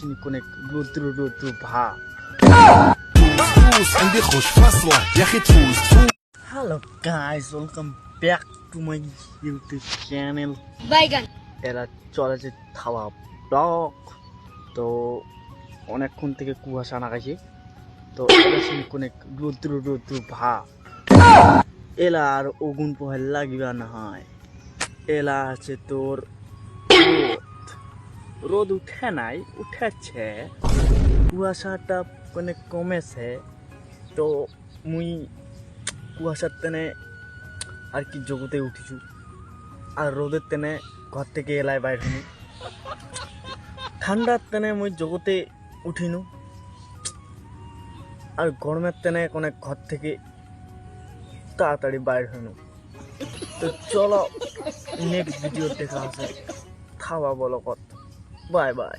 نكونك رودو بها. عندي خوش فاصلة يا أخي تفوز. Hello guys, welcome back to my YouTube channel. বাইগান এরা চলেছে থাওয়া blog. তো অনেকক্ষণ থেকে কুয়াশা নাগাইছে, তো এরা অনেক রুদ্রু ভা এলা আর ওগুন পোহাল লাগিবা না হয়। এলা আছে তোর রোদ উঠে নাই, উঠেছে, কুয়াশাটা মানে কমেছে। তো মুই কুয়াশার তেনে আর কি জগতে উঠিছু, আর রোদের তেনে ঘর থেকে এলাই বাইর হইনু। ঠান্ডার তেনে মুই জগতে উঠিনু, আর গরমের তেনে কোনে ঘর থেকে তাড়াতাড়ি বাইর হইনু। তো চলো নেক্সট ভিডিও দেখা আছে। থাওয়া বলো কত। Bye bye.